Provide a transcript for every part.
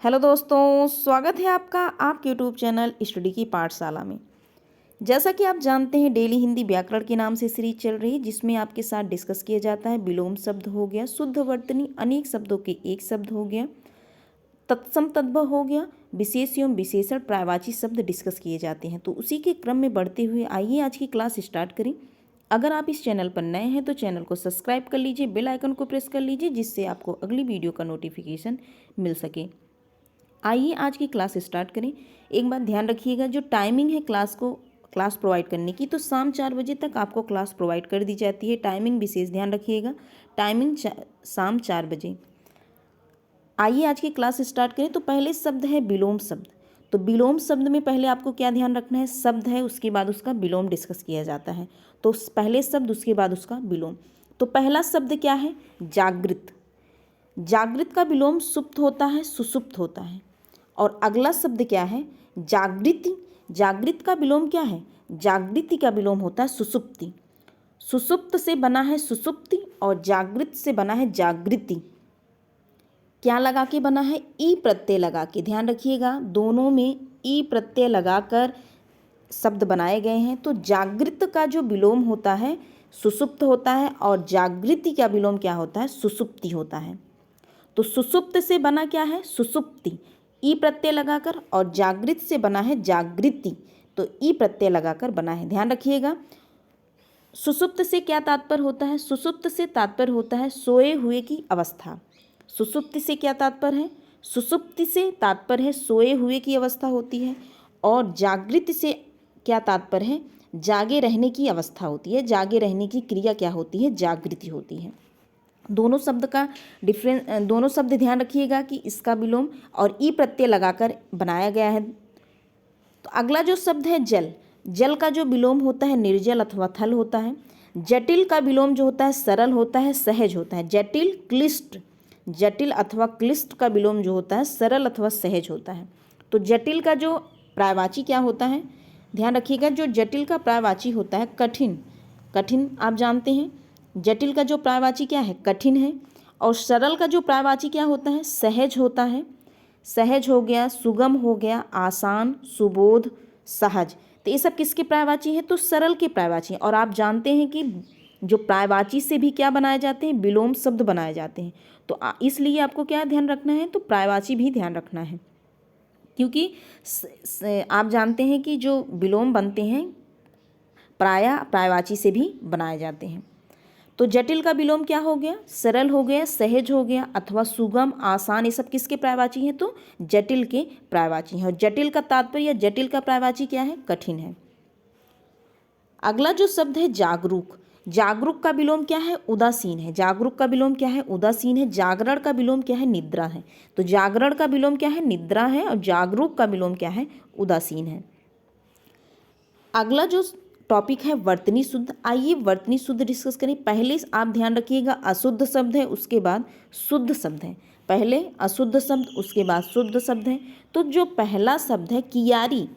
Hello दोस्तों, स्वागत है आपका आपके यूट्यूब चैनल स्टडी की पाठशाला में। जैसा कि आप जानते हैं, डेली हिंदी व्याकरण के नाम से सीरीज चल रही है, जिसमें आपके साथ डिस्कस किया जाता है। विलोम शब्द हो गया, शुद्ध वर्तनी अनेक शब्दों के एक शब्द हो गया, तत्सम तद्भव हो गया, विशेष एवं विशेषण प्रायवाची शब्द डिस्कस किए जाते हैं। तो उसी के क्रम में बढ़ते हुए आइए आज की क्लास स्टार्ट करें। अगर आप इस चैनल पर नए हैं तो चैनल को सब्सक्राइब कर लीजिए, बेल आइकन को प्रेस कर लीजिए, जिससे आपको अगली वीडियो का नोटिफिकेशन मिल सके। आइए आज की क्लास स्टार्ट करें। एक बात ध्यान रखिएगा, जो टाइमिंग है क्लास प्रोवाइड करने की, तो शाम 4 बजे तक आपको क्लास प्रोवाइड कर दी जाती है। टाइमिंग विशेष ध्यान रखिएगा, टाइमिंग शाम 4 बजे। आइए आज की क्लास स्टार्ट करें। तो पहले शब्द है विलोम शब्द। तो विलोम शब्द में पहले आपको क्या ध्यान रखना है, शब्द है उसके बाद उसका विलोम डिस्कस किया जाता है। तो पहले शब्द उसके बाद उसका विलोम। तो पहला शब्द क्या है, जागृत। जागृत का विलोम सुप्त होता है, सुसुप्त होता है। और अगला शब्द क्या है, जागृति। जागृत का विलोम क्या है, जागृति का विलोम होता है सुसुप्ति। सुसुप्त से बना है सुसुप्ति और जागृत से बना है जागृति। क्या लगा के बना है, ई प्रत्यय लगा के। ध्यान रखिएगा, दोनों में ई प्रत्यय लगाकर शब्द बनाए गए हैं। तो जागृत का जो विलोम होता है सुसुप्त होता है और जागृति का विलोम क्या होता है, सुसुप्ति होता है। तो सुसुप्त से बना क्या है, सुसुप्ति, ई प्रत्यय लगाकर, और जागृत से बना है जागृति, तो ई प्रत्यय लगाकर बना है। ध्यान रखिएगा, सुसुप्त से क्या तात्पर्य होता है, सुसुप्त से तात्पर्य होता है सोए हुए की अवस्था। सुसुप्ति से क्या तात्पर्य है, सुसुप्ति से तात्पर्य है सोए हुए की अवस्था होती है। और जागृति से क्या तात्पर्य है, जागे रहने की अवस्था होती है। जागे रहने की क्रिया क्या होती है, जागृति होती है। दोनों शब्द ध्यान रखिएगा कि इसका विलोम और ई प्रत्यय लगाकर बनाया गया है। तो अगला जो शब्द है जल। जल का जो विलोम होता है निर्जल अथवा थल होता है। जटिल का विलोम जो होता है सरल होता है, सहज होता है। जटिल क्लिष्ट, जटिल अथवा क्लिष्ट का विलोम जो होता है सरल अथवा सहज होता है। तो जटिल का जो पर्यायवाची क्या होता है, ध्यान रखिएगा, जो जटिल का पर्यायवाची होता है कठिन। कठिन आप जानते हैं, जटिल का जो पर्यायवाची क्या है, कठिन है। और सरल का जो पर्यायवाची क्या होता है, सहज होता है। सहज हो गया, सुगम हो गया, आसान, सुबोध, सहज। तो ये सब किसके पर्यायवाची हैं, तो सरल के पर्यायवाची हैं। और आप जानते हैं कि जो पर्यायवाची से भी क्या बनाए जाते हैं, विलोम शब्द बनाए जाते हैं। तो इसलिए आपको क्या ध्यान रखना है, तो पर्यायवाची भी ध्यान रखना है, क्योंकि आप जानते हैं कि जो विलोम बनते हैं प्रायः पर्यायवाची से भी बनाए जाते हैं। तो जटिल का विलोम क्या हो गया, सरल हो गया, सहज हो गया, अथवा सुगम, आसान। ये सब किसके पर्यायवाची हैं, तो जटिल के पर्यायवाची हैं। और जटिल का तात्पर्य या जटिल का पर्यायवाची क्या है, कठिन है। अगला जो शब्द है जागरूक। जागरूक का विलोम क्या है, उदासीन है। जागरूक का विलोम क्या है, उदासीन है। जागरण का विलोम क्या है, निद्रा है। तो जागरण का विलोम क्या है, निद्रा है। और जागरूक का विलोम क्या है, उदासीन है। अगला जो टॉपिक है वर्तनी शुद्ध। आइए वर्तनी शुद्ध डिस्कस करें। पहले आप ध्यान रखिएगा, अशुद्ध शब्द है उसके बाद शुद्ध शब्द है। पहले अशुद्ध शब्द उसके बाद शुद्ध शब्द है। तो जो पहला शब्द है कियारी,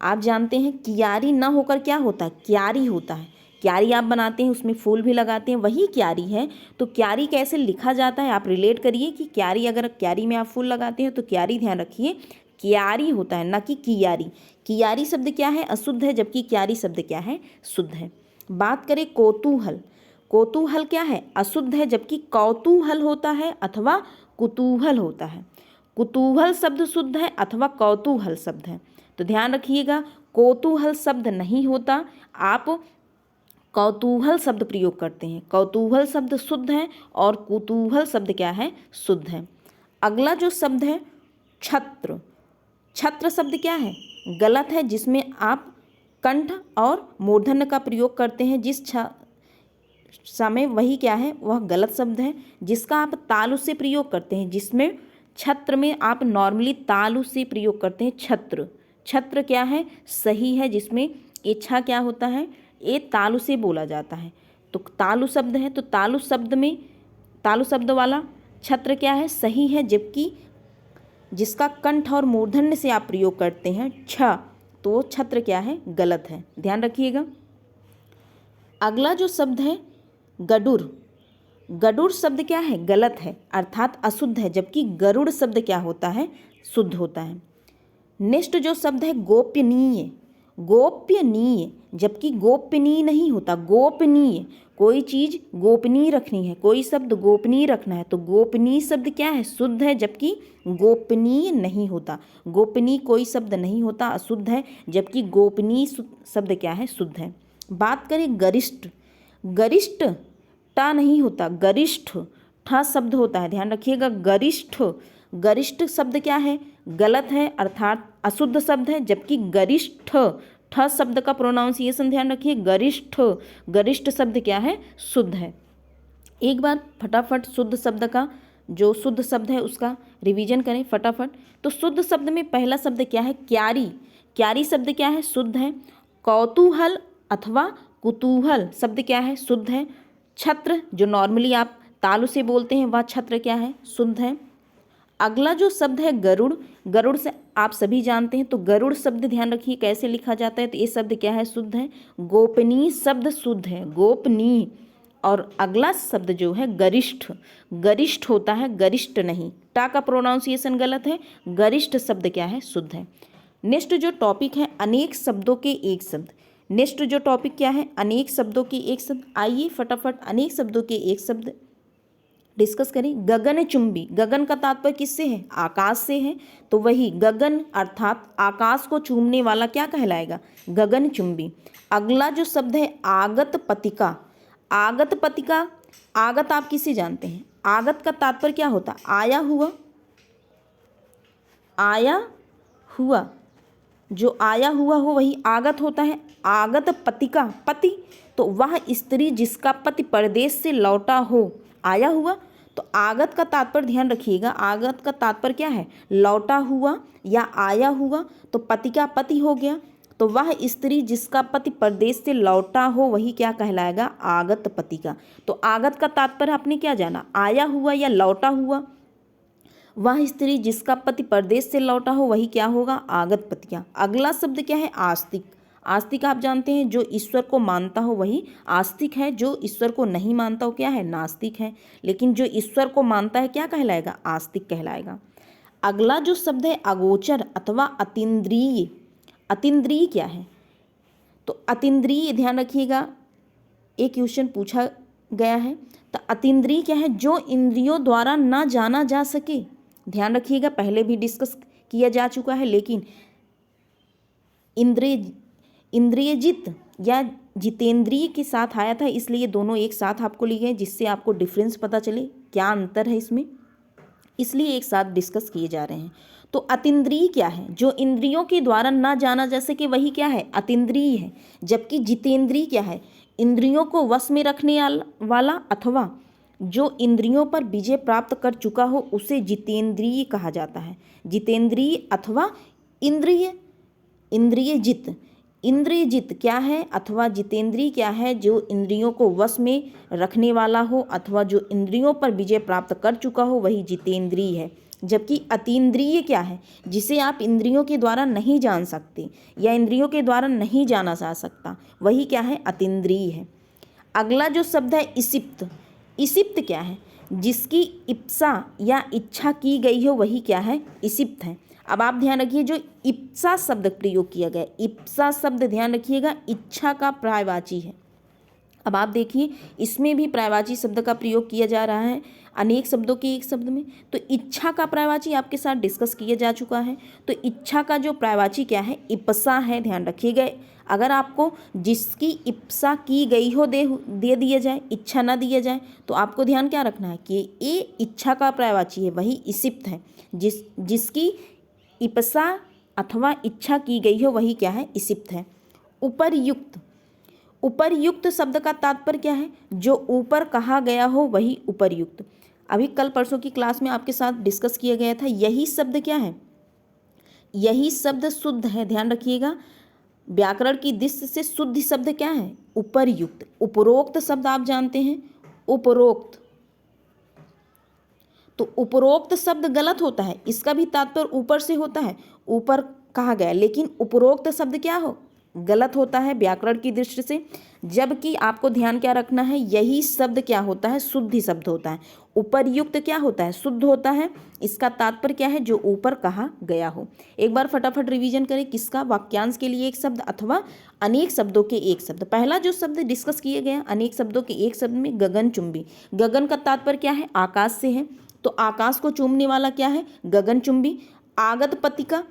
आप जानते हैं कियारी ना होकर क्या होता है, क्यारी होता है। क्यारी आप बनाते हैं, उसमें फूल भी लगाते हैं, वही क्यारी है। तो क्यारी कैसे लिखा जाता है, आप रिलेट करिए कि क्यारी, अगर क्यारी में आप फूल लगाते हैं तो क्यारी, ध्यान रखिए क्यारी होता है, ना कि कियारी। कियारी शब्द क्या है, अशुद्ध है, जबकि क्यारी शब्द क्या है, शुद्ध है। बात करें कौतूहल। कौतूहल क्या है, अशुद्ध है, जबकि कौतूहल होता है अथवा कुतूहल होता है। कुतूहल शब्द शुद्ध है अथवा कौतूहल शब्द है। तो ध्यान रखिएगा, कौतूहल शब्द नहीं होता, आप कौतूहल शब्द प्रयोग करते हैं। कौतूहल शब्द शुद्ध है और कुतूहल शब्द क्या है, शुद्ध है। अगला जो शब्द है छत्र। छत्र शब्द क्या है, गलत है, जिसमें आप कंठ और मूर्धन्य का प्रयोग करते हैं जिस समय, वही क्या है, वह गलत शब्द है। जिसका आप तालु से प्रयोग करते हैं, जिसमें छत्र में आप नॉर्मली तालु से प्रयोग करते हैं। छत्र, छत्र क्या है, सही है, जिसमें ये छा क्या होता है, ये तालु से बोला जाता है। तो तालु शब्द है, तो तालु शब्द में तालु शब्द वाला छत्र क्या है, सही है, जबकि जिसका कंठ और मूर्धन्य से आप प्रयोग करते हैं छ, तो वो छत्र क्या है, गलत है। ध्यान रखिएगा। अगला जो शब्द है गडुर। गरुड़ शब्द क्या है, गलत है अर्थात अशुद्ध है, जबकि गरुड़ शब्द क्या होता है, शुद्ध होता है। नेक्स्ट जो शब्द है गोपनीय, गोपनीय, जबकि गोपनीय नहीं होता, गोपनीय। कोई चीज़ गोपनीय रखनी है, कोई शब्द गोपनीय रखना है तो गोपनीय शब्द क्या है, शुद्ध है, जबकि गोपनीय नहीं होता। गोपनीय कोई शब्द नहीं होता, अशुद्ध है, जबकि गोपनीय शब्द क्या है, शुद्ध है। बात करें गरिष्ठ, गरिष्ठ टा नहीं होता, गरिष्ठ ठा शब्द होता है, ध्यान रखिएगा। गरिष्ठ, गरिष्ठ शब्द क्या है, गलत है अर्थात अशुद्ध शब्द है, जबकि गरिष्ठ ठ शब्द का प्रोनाउंसिएशन ध्यान रखिए, गरिष्ठ, गरिष्ठ शब्द क्या है, शुद्ध है। एक बार फटाफट शुद्ध शब्द का जो शुद्ध शब्द है उसका रिवीजन करें फटाफट। तो शुद्ध शब्द में पहला शब्द क्या है, क्यारी, क्यारी शब्द क्या है, शुद्ध है। कौतूहल अथवा कुतूहल शब्द क्या है, शुद्ध है। छत्र जो नॉर्मली आप तालु से बोलते हैं वह छत्र क्या है, शुद्ध है। अगला जो शब्द है गरुड़, गरुड़ से आप सभी जानते हैं, तो गरुड़ शब्द ध्यान रखिए कैसे लिखा जाता है, तो ये शब्द क्या है, शुद्ध है। गोपनीय शब्द शुद्ध है, गोपनीय। और अगला शब्द जो है गरिष्ठ, गरिष्ठ होता है, गरिष्ठ नहीं, टा का प्रोनाउंसिएशन गलत है, गरिष्ठ शब्द क्या है, शुद्ध है। नेक्स्ट जो टॉपिक है अनेक शब्दों के एक शब्द, नेक्स्ट जो टॉपिक क्या है, अनेक शब्दों के एक शब्द। आइए फटाफट अनेक शब्दों के एक शब्द डिस्कस करें। गगनचुंबी, गगन का तात्पर्य किससे है, आकाश से है, तो वही गगन अर्थात आकाश को चूमने वाला क्या कहलाएगा, गगनचुंबी। अगला जो शब्द है आगत पतिका, आगत पतिका, आगत आप किसे जानते हैं, आगत का तात्पर्य क्या होता, आया हुआ, आया हुआ, जो आया हुआ हो वही आगत होता है। आगत पतिका, पति तो वह स्त्री जिसका पति परदेश से लौटा हो, आया हुआ। तो आगत का तात्पर्य ध्यान रखिएगा, आगत का तात्पर्य क्या है, लौटा हुआ या आया हुआ। तो पति का पति हो गया, तो वह स्त्री जिसका पति परदेश से लौटा हो वही क्या कहलाएगा, आगत पतिका। तो आगत का तात्पर्य आपने क्या जाना, आया हुआ या लौटा हुआ। वह स्त्री जिसका पति परदेश से लौटा हो वही क्या होगा, आगत पतिका। अगला शब्द क्या है, आस्तिक, आस्तिक आप जानते हैं जो ईश्वर को मानता हो वही आस्तिक है, जो ईश्वर को नहीं मानता हो क्या है, नास्तिक है। लेकिन जो ईश्वर को मानता है क्या कहलाएगा, आस्तिक कहलाएगा। अगला जो शब्द है अगोचर अथवा अतीन्द्रिय, अतीन्द्रिय क्या है, तो अतीन्द्रिय ध्यान रखिएगा, एक क्वेश्चन पूछा गया है। तो अतीन्द्रिय क्या है, जो इंद्रियों द्वारा ना जाना जा सके, ध्यान रखिएगा पहले भी डिस्कस किया जा चुका है, लेकिन इंद्रियजित या जितेंद्रिय के साथ आया था, इसलिए दोनों एक साथ आपको लिए गए, जिससे आपको डिफरेंस पता चले क्या अंतर है इसमें, इसलिए एक साथ डिस्कस किए जा रहे हैं। तो अतीन्द्रिय क्या है, जो इंद्रियों के द्वारा ना जाना जा सके वही क्या है, अतीन्द्रिय है। जबकि जितेंद्रिय क्या है, इंद्रियों को वश में रखने वाला अथवा जो इंद्रियों पर विजय प्राप्त कर चुका हो उसे जितेंद्रिय कहा जाता है। जितेंद्रिय अथवा इंद्रिय, इंद्रियजित, इंद्रियजित क्या है अथवा जितेंद्रिय क्या है, जो इंद्रियों को वश में रखने वाला हो अथवा जो इंद्रियों पर विजय प्राप्त कर चुका हो वही जितेंद्रिय है। जबकि अतीन्द्रिय क्या है, जिसे आप इंद्रियों के द्वारा नहीं जान सकते या इंद्रियों के द्वारा नहीं जाना जा सकता, वही क्या है, अतीन्द्रिय है। अगला जो शब्द है इसिप्त, इसिप्त क्या है, जिसकी इप्सा या इच्छा की गई हो वही क्या है, इसिप्त है। अब आप ध्यान रखिए जो इप्सा शब्द प्रयोग किया गया, इप्सा शब्द ध्यान रखिएगा इच्छा का पर्यायवाची है। अब आप देखिए इसमें भी पर्यायवाची शब्द का प्रयोग किया जा रहा है अनेक शब्दों के एक शब्द में। तो इच्छा का पर्यायवाची आपके साथ डिस्कस किया जा चुका है। तो इच्छा का जो पर्यायवाची क्या है, इप्सा है, ध्यान रखिएगा। अगर आपको जिसकी इप्सा की गई हो दे दिया जाए, इच्छा ना दिया जाए, तो आपको ध्यान क्या रखना है कि ये इच्छा का पर्यायवाची है, वही इसिप्त है। जिसकी इप्सा अथवा इच्छा की गई हो वही क्या है, इसिप्त है। उपर्युक्त, उपर्युक्त शब्द का तात्पर्य क्या है, जो ऊपर कहा गया हो वही उपर्युक्त। अभी कल परसों की क्लास में आपके साथ डिस्कस किया गया था, यही शब्द क्या है, यही शब्द शुद्ध है, ध्यान रखिएगा। व्याकरण की दृष्टि से शुद्ध शब्द क्या है, उपर्युक्त। उपरोक्त शब्द आप जानते हैं, उपरोक्त, तो उपरोक्त शब्द गलत होता है, इसका भी तात्पर्य ऊपर से होता है, ऊपर कहा गया, लेकिन उपरोक्त शब्द क्या हो, गलत होता है व्याकरण की दृष्टि से, जबकि आपको ध्यान क्या रखना है, यही शब्द क्या होता है, शुद्धि शब्द होता है। उपर्युक्त क्या होता है, शुद्ध होता है। इसका तात्पर्य क्या है, जो ऊपर कहा गया हो। एक बार फटाफट रिवीजन करें, किसका, वाक्यांश के लिए एक शब्द अथवा अनेक शब्दों के एक शब्द। पहला जो शब्द डिस्कस किए गए अनेक शब्दों के एक शब्द में गगनचुंबी। गगन का तात्पर्य क्या है, आकाश से है, तो आकाश को चूमने वाला क्या है, गगनचुंबी। आगत पतिका,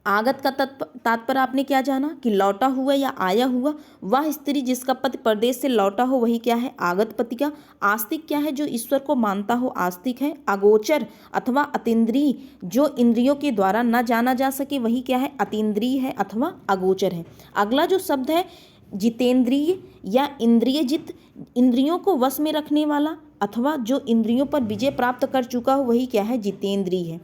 आगत का तात्पर्य आपने क्या जाना कि लौटा हुआ या आया हुआ। वह स्त्री जिसका पति परदेश से लौटा हो वही क्या है, आगत पतिका। आस्तिक क्या है, जो ईश्वर को मानता हो, आस्तिक है। अगोचर अथवा अतीन्द्रिय, जो इंद्रियों के द्वारा न जाना जा सके वही क्या है, अतीन्द्रिय है अथवा अगोचर है। अगला जो शब्द है जितेंद्रिय या इंद्रियजित, इंद्रियों को वश में रखने वाला अथवा जो इंद्रियों पर विजय प्राप्त कर चुका हो वही क्या है, जितेंद्रिय है।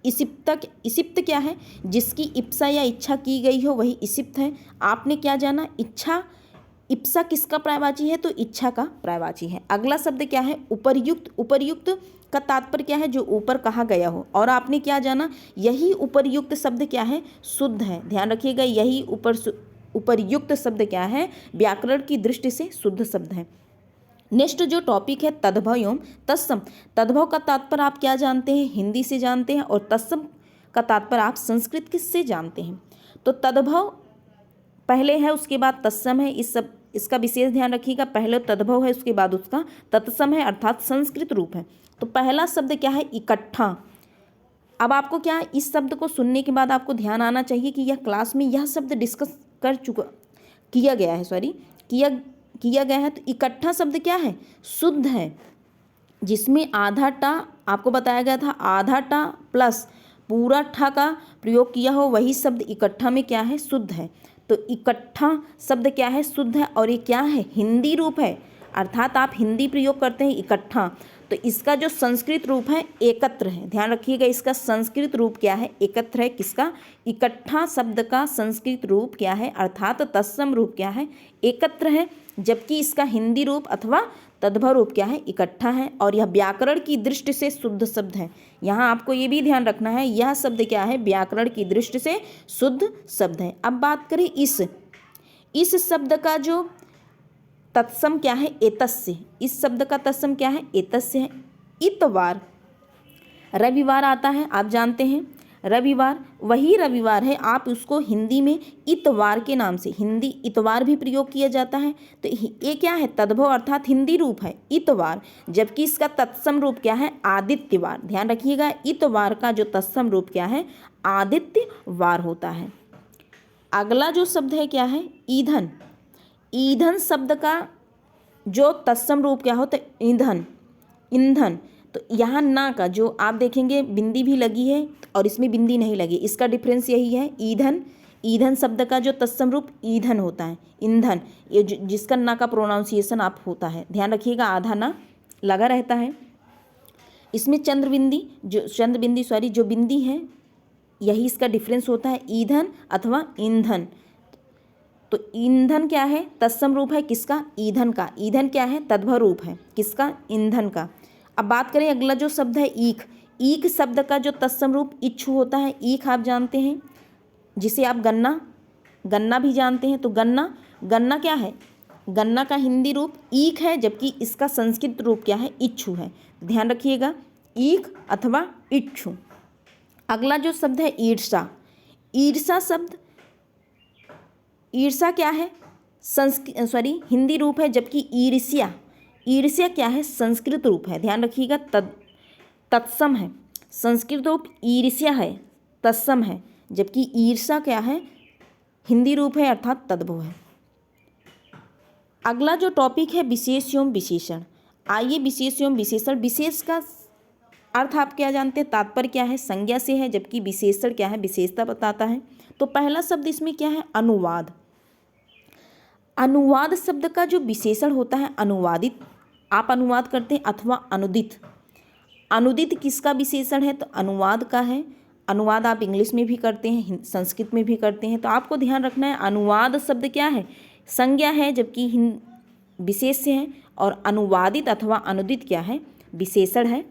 इसिप्त क्या है, जिसकी इप्सा या इच्छा की गई हो वही इसिप्त है। आपने क्या जाना, इच्छा, इप्सा किसका पर्यायवाची है, तो इच्छा का पर्यायवाची है। अगला शब्द क्या है, उपर्युक्त। उपर्युक्त का तात्पर्य क्या है, जो ऊपर कहा गया हो। और आपने क्या जाना, यही उपर्युक्त शब्द क्या है, शुद्ध है। ध्यान रखिएगा, यही उपर्युक्त शब्द क्या है, व्याकरण की दृष्टि से शुद्ध शब्द है। नेक्स्ट जो टॉपिक है तद्भव एवं तत्सम। तद्भव का तात्पर्य आप क्या जानते हैं, हिंदी से जानते हैं, और तत्सम का तात्पर्य आप संस्कृत किससे जानते हैं। तो तद्भव पहले है, उसके बाद तत्सम है। इसका विशेष ध्यान रखिएगा, पहले तद्भव है, उसके बाद उसका तत्सम है, अर्थात संस्कृत रूप है। तो पहला शब्द क्या है, इकट्ठा। अब आपको क्या, इस शब्द को सुनने के बाद आपको ध्यान आना चाहिए कि यह क्लास में यह शब्द डिस्कस किया गया है। तो इकट्ठा शब्द क्या है, शुद्ध है, जिसमें आधा टा आपको बताया गया था, आधा टा प्लस पूरा ठा का प्रयोग किया हो वही शब्द इकट्ठा में क्या है, शुद्ध है। तो इकट्ठा शब्द क्या है, शुद्ध है, और ये क्या है, हिंदी रूप है, अर्थात आप हिंदी प्रयोग करते हैं इकट्ठा। तो इसका जो संस्कृत रूप है एकत्र है। ध्यान रखिएगा, इसका संस्कृत रूप क्या है, एकत्र है। किसका, इकट्ठा शब्द का संस्कृत रूप क्या है, अर्थात तत्सम रूप क्या है, एकत्र है। जबकि इसका हिंदी रूप अथवा तद्भव रूप क्या है, इकट्ठा है। और यह व्याकरण की दृष्टि से शुद्ध शब्द है। यहाँ आपको ये भी ध्यान रखना है, यह शब्द क्या है, व्याकरण की दृष्टि से शुद्ध शब्द है। अब बात करें इस शब्द का जो तत्सम क्या है, एतस्य। इस शब्द का तत्सम क्या है, एतस्य है। इतवार, रविवार आता है, आप जानते हैं रविवार, वही रविवार है, आप उसको हिंदी में इतवार के नाम से, हिंदी इतवार भी प्रयोग किया जाता है। तो ये क्या है, तद्भव अर्थात हिंदी रूप है इतवार, जबकि इसका तत्सम रूप क्या है, आदित्यवार। ध्यान रखिएगा, इतवार का जो तत्सम रूप क्या है, आदित्यवार होता है। अगला जो शब्द है क्या है, ईंधन। ईंधन शब्द का जो तत्सम रूप क्या होता है, ईंधन। तो यहाँ ना का जो आप देखेंगे बिंदी भी लगी है और इसमें बिंदी नहीं लगी, इसका डिफरेंस यही है। ईंधन शब्द का जो तत्सम रूप ईंधन होता है, ईंधन, ये जिसका ना का प्रोनाउंसिएशन आप होता है, ध्यान रखिएगा, आधा ना लगा रहता है। इसमें जो बिंदी है, यही इसका डिफरेंस होता है, ईंधन अथवा ईंधन। तो ईंधन क्या है, तत्सम रूप है किसका, ईंधन का। ईंधन क्या है, तद्भव रूप है किसका, ईंधन का। अब बात करें अगला जो शब्द है ईख। ईख शब्द का जो तत्सम रूप इच्छु होता है। ईख आप जानते हैं, जिसे आप गन्ना भी जानते हैं। तो गन्ना क्या है, गन्ना का हिंदी रूप ईख है, जबकि इसका संस्कृत रूप क्या है, इच्छु है। ध्यान रखिएगा, ईख अथवा इच्छु। अगला जो शब्द है ईर्षा। ईर्षा शब्द, ईर्षा क्या है, हिंदी रूप है, जबकि ईर्ष्या क्या है, संस्कृत रूप है। ध्यान रखिएगा, तत्सम है, संस्कृत रूप ईर्ष्या है, तत्सम है, जबकि ईर्षा क्या है, हिंदी रूप है, अर्थात तद्भव है। अगला जो टॉपिक है विशेष एवं विशेषण। आइए विशेष एवं विशेषण। विशेष का अर्थ आप क्या जानते हैं, तात्पर्य क्या है, संज्ञा से है, जबकि विशेषण क्या है, विशेषता बताता है। तो पहला शब्द इसमें क्या है, अनुवाद। अनुवाद शब्द का जो विशेषण होता है, अनुवादित, आप अनुवाद करते हैं, अथवा अनुदित। अनुदित किसका विशेषण है, तो अनुवाद का है। अनुवाद आप इंग्लिश में भी करते हैं, संस्कृत में भी करते हैं। तो आपको ध्यान रखना है, अनुवाद शब्द क्या है, संज्ञा है, जबकि विशेष्य है, और अनुवादित अथवा अनुदित क्या है, विशेषण है।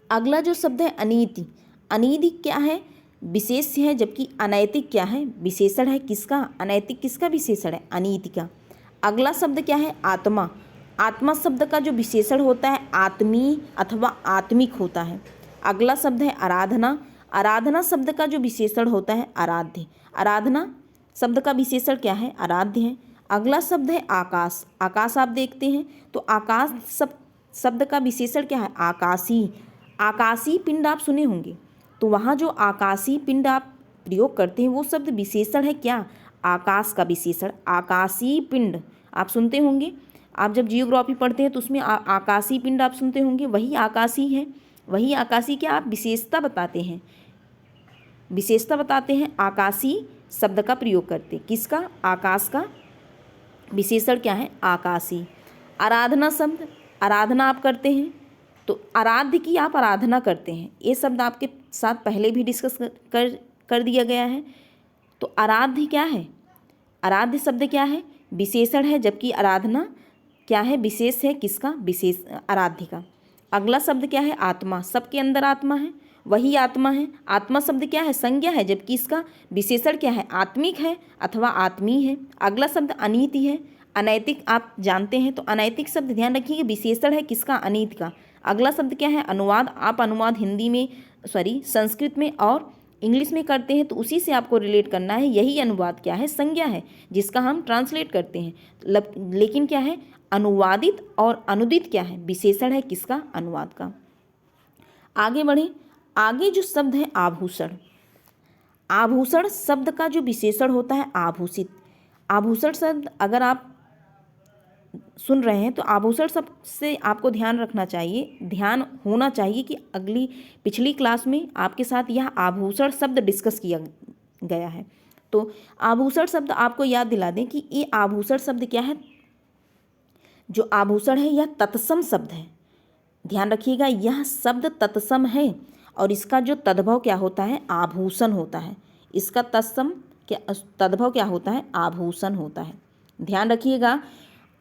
अगला जो शब्द है अनीति। अनीति क्या है, विशेष्य है, जबकि अनैतिक क्या है, विशेषण है किसका, अनैतिक किसका विशेषण है, अनीति का। अगला शब्द क्या है, आत्मा। आत्मा शब्द का जो विशेषण होता है आत्मीय अथवा आत्मिक होता है। अगला शब्द है आराधना। आराधना शब्द का जो विशेषण होता है आराध्य। आराधना शब्द का विशेषण क्या है, आराध्य है। अगला शब्द है आकाश। आकाश आप देखते हैं तो आकाश शब्द का विशेषण क्या है, आकाशीय। आकाशीय पिंड आप सुने होंगे, तो वहाँ जो आकाशीय पिंड आप प्रयोग करते हैं वो शब्द विशेषण है क्या, आकाश का विशेषण, आकाशीय पिंड आप सुनते होंगे। आप जब जियोग्राफी पढ़ते हैं तो उसमें आकाशीय पिंड आप सुनते होंगे, वही आकाशीय है। वही आकाशीय क्या आप विशेषता बताते हैं, विशेषता बताते हैं, आकाशीय शब्द का प्रयोग करते, किसका, आकाश का। विशेषण क्या है, आकाशीय। आराधना शब्द, आराधना आप करते हैं तो आराध्य की आप आराधना करते हैं, ये शब्द आपके साथ पहले भी डिस्कस कर दिया गया है। तो आराध्य क्या है, आराध्य शब्द क्या है, विशेषण है, जबकि आराधना क्या है, विशेष है, किसका, विशेष आराध्य का। अगला शब्द क्या है, आत्मा। सबके अंदर आत्मा है, वही आत्मा है। आत्मा शब्द क्या है, संज्ञा है, जबकि इसका विशेषण क्या है, आत्मिक है अथवा आत्मीय है। अगला शब्द अनीति है, अनैतिक आप जानते हैं, तो अनैतिक शब्द ध्यान रखिए विशेषण है किसका, अनीति का। अगला शब्द क्या है, अनुवाद। आप अनुवाद हिंदी में संस्कृत में और इंग्लिश में करते हैं तो उसी से आपको रिलेट करना है। यही अनुवाद क्या है, संज्ञा है, जिसका हम ट्रांसलेट करते हैं। लेकिन क्या है, अनुवादित और अनुदित क्या है, विशेषण है किसका, अनुवाद का। आगे बढ़ें, आगे जो शब्द है आभूषण। आभूषण शब्द का जो विशेषण होता है आभूषित। आभूषण शब्द अगर आप सुन रहे हैं तो आभूषण शब्द से आपको ध्यान रखना चाहिए, ध्यान होना चाहिए कि पिछली क्लास में आपके साथ यह आभूषण शब्द डिस्कस किया गया है। तो आभूषण शब्द आपको याद दिला दें कि ये आभूषण शब्द क्या है, जो आभूषण है यह तत्सम शब्द है। ध्यान रखिएगा, यह शब्द तत्सम है और इसका जो तद्भव क्या होता है, आभूषण होता है। इसका तद्भव क्या होता है, आभूषण होता है। ध्यान रखिएगा,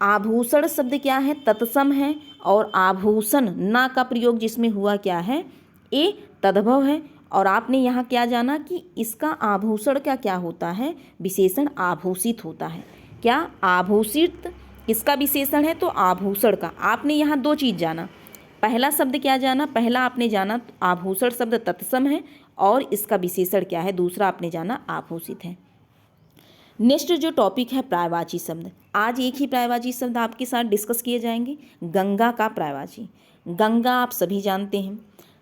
आभूषण शब्द क्या है, तत्सम है, और आभूषण ना का प्रयोग जिसमें हुआ क्या है, ए तद्भव है। और आपने यहाँ क्या जाना कि इसका आभूषण का क्या होता है, विशेषण आभूषित होता है। क्या, आभूषित किसका विशेषण है, तो आभूषण का। आपने यहाँ दो चीज़ जाना, पहला शब्द क्या जाना, पहला आपने जाना आभूषण शब्द तत्सम है और इसका विशेषण क्या है, दूसरा आपने जाना आभूषित है। नेक्स्ट जो टॉपिक है पर्यायवाची शब्द। आज एक ही पर्यायवाची शब्द आपके साथ डिस्कस किए जाएंगे, गंगा का पर्यायवाची। गंगा आप सभी जानते हैं,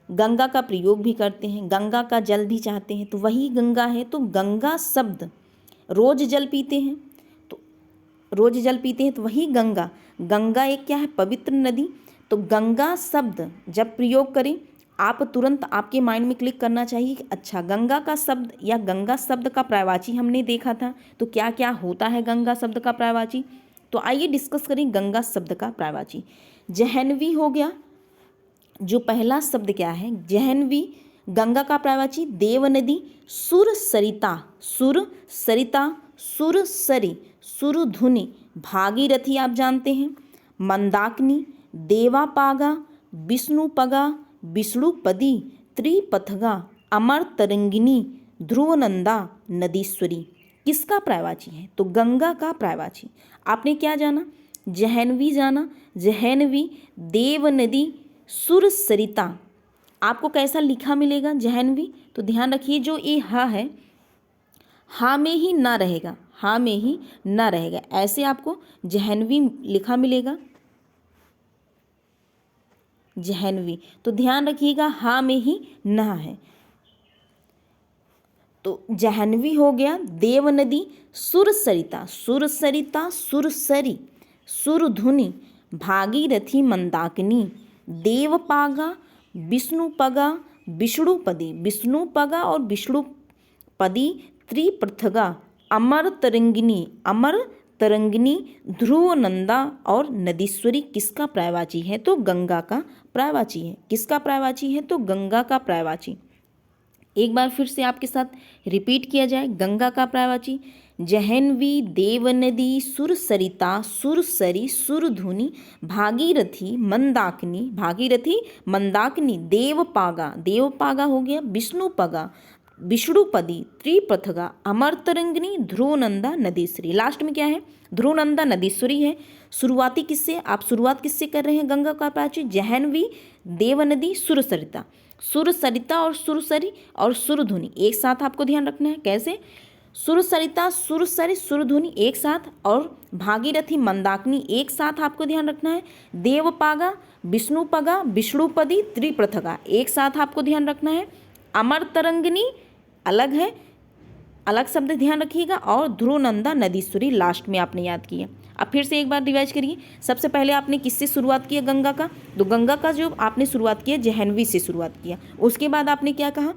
गंगा का प्रयोग भी करते हैं, गंगा का जल भी चाहते हैं, तो वही गंगा है। तो गंगा शब्द, रोज जल पीते हैं तो वही गंगा। गंगा एक क्या है, पवित्र नदी। तो गंगा शब्द जब प्रयोग करें आप तुरंत आपके माइंड में क्लिक करना चाहिए कि अच्छा गंगा का शब्द या गंगा शब्द का पर्यायवाची हमने देखा था, तो क्या क्या होता है गंगा शब्द का पर्यायवाची। तो आइए डिस्कस करें गंगा शब्द का पर्यायवाची। जहन्वी हो गया, जो पहला शब्द क्या है, जहन्वी। गंगा का पर्यायवाची देव नदी, सुर सरिता, सुर सरिता, सुर सरी, सुर धुनि, भागीरथी आप जानते हैं, मंदाकिनी, देवापागा, विष्णुपगा, विष्णुपदी, त्रिपथगा, अमर तरंगिनी, ध्रुवनंदा, नदीश्वरी। किसका पर्यायवाची है, तो गंगा का पर्यायवाची। आपने क्या जाना, जहन्वी जाना, जहन्वी, देव नदी, सुर सरिता। आपको कैसा लिखा मिलेगा जहन्वी, तो ध्यान रखिए जो ये हा है, हा में ही ना रहेगा, हा में ही ना रहेगा, ऐसे आपको जहन्वी लिखा मिलेगा, जहन्वी। तो ध्यान रखिएगा हा में ही ना है, तो जहन्वी हो गया। देव नदी, सुर सरिता, सुर सरिता, सुर सरी, सुर धुनि, भागीरथी, मंदाकिनी, देवपागा, विष्णुपगा, विष्णुपदी, विष्णुपगा और विष्णुपदी, त्रिपथगा, अमर तरंगिनी, अमर तरंगिनी, ध्रुवनंदा और नदीश्वरी। किसका पर्यायवाची है, तो गंगा का पर्यायवाची है। किसका पर्यायवाची है, तो गंगा का पर्यायवाची। एक बार फिर से आपके साथ रिपीट किया जाए, गंगा का पर्यायवाची जहन्वी, देव नदी, सुर सरिता, सुर सरी, सुर धुनि, भागीरथी, मंदाकिनी, भागीरथी, मंदाकिनी, देवपागा, देवपागा हो गया, विष्णुपगा, विष्णुपदी त्रिपथगा अमरतरंगिनी ध्रुवनंदा नदीश्वरी। लास्ट में क्या है? ध्रुवनंदा नदीश्वरी है। शुरुआती किससे? आप शुरुआत किससे कर रहे हैं? गंगा का प्राचीन जहन्वी, देवनदी, सुरसरिता। सुरसरिता और सुरसरी और सुरधुनी एक साथ आपको ध्यान रखना है। कैसे? सुरसरिता, सुरसरी, सुरधुनी एक साथ, और भागीरथी, मंदाकिनी एक साथ आपको ध्यान रखना है। देवपागा, विष्णुपगा, विष्णुपदी, त्रिपथगा एक साथ आपको ध्यान रखना है। अमर तरंगिनी अलग है, अलग शब्द ध्यान रखिएगा, और ध्रुवनंदा नदीश्वरी लास्ट में आपने याद किया। अब फिर से एक बार रिवाइज करिए। सबसे पहले आपने किससे शुरुआत किया? गंगा का। तो गंगा का जो आपने शुरुआत किया जहन्वी से शुरुआत किया। उसके बाद आपने क्या कहा?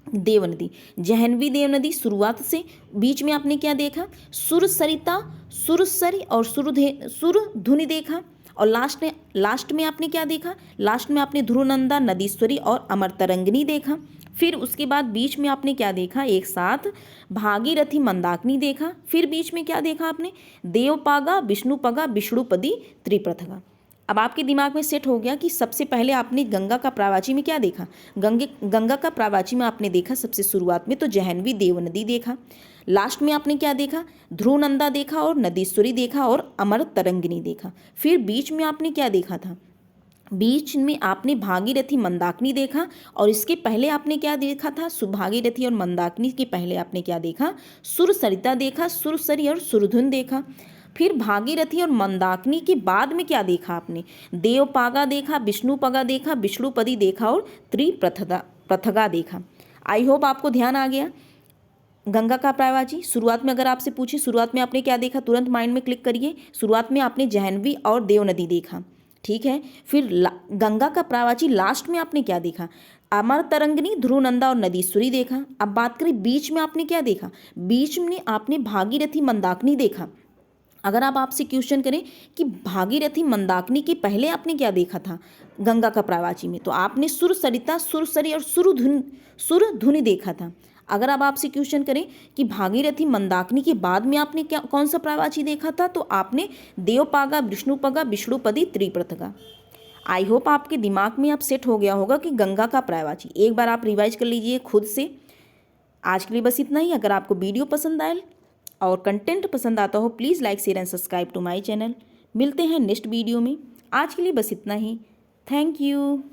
देवनदी। जहन्वी, देवनदी शुरुआत से। बीच में आपने क्या देखा? सुरसरिता, सुरसरी और सुरधुनी देखा। और लास्ट में आपने क्या देखा? लास्ट में आपने ध्रुवनंदा नदीश्वरी और अमरतरंगिनी देखा। फिर उसके बाद बीच में आपने क्या देखा? एक साथ भागीरथी, मंदाकिनी देखा। फिर बीच में क्या देखा आपने? देवपागा, विष्णुपगा, विष्णुपदी, त्रिपथगा। अब आपके दिमाग में सेट हो गया कि सबसे पहले आपने गंगा का प्रावाची में क्या देखा? गंगा का प्रावाची में आपने देखा सबसे शुरुआत में तो जहन्वी, देवनदी देखा। लास्ट में आपने क्या देखा? ध्रुवनंदा देखा और नदीश्वरी देखा और अमर तरंगिनी देखा। फिर बीच में आपने क्या देखा था? बीच में आपने भागीरथी, मंदाकिनी देखा। और इसके पहले आपने क्या देखा था? भागीरथी और मंदाकिनी के पहले आपने क्या देखा? सुरसरिता देखा, सुरसरी और सुरधुन देखा। फिर भागीरथी और मंदाकिनी के बाद में क्या देखा आपने? देवपागा देखा, विष्णुपगा देखा, विष्णुपदी देखा और त्रिपथगा देखा। आई होप आपको ध्यान आ गया। गंगा का प्रायवाची शुरुआत में अगर आपसे पूछे शुरुआत में आपने क्या देखा, तुरंत माइंड में क्लिक करिए। शुरुआत में आपने जहन्वी और देवनदी देखा, ठीक है। फिर गंगा का प्रायवाची लास्ट में आपने क्या देखा? अमर तरंगिनी, ध्रुवनंदा और नदीश्वरी देखा। अब बात करें बीच में आपने क्या देखा? बीच में आपने भागीरथी, मंदाकिनी देखा। अगर आप आपसे क्वेश्चन करें कि भागीरथी, मंदाकिनी के पहले आपने क्या देखा था गंगा का प्रायवाची में, तो आपने सुरसरिता, सुरसरी और सुरधुनी देखा था। अगर आप आपसे क्वेश्चन करें कि भागीरथी, मंदाकिनी के बाद में आपने क्या कौन सा प्रायवाची देखा था, तो आपने देवपागा, विष्णुपगा, विष्णुपदी, त्रिपथगा। आई होप आपके दिमाग में अब सेट हो गया होगा कि गंगा का प्रायवाची। एक बार आप रिवाइज कर लीजिए खुद से। आज के लिए बस इतना ही। अगर आपको वीडियो पसंद आए और कंटेंट पसंद आता हो please like, share and subscribe to my channel. मिलते हैं नेक्स्ट वीडियो में। आज के लिए बस इतना ही। Thank you.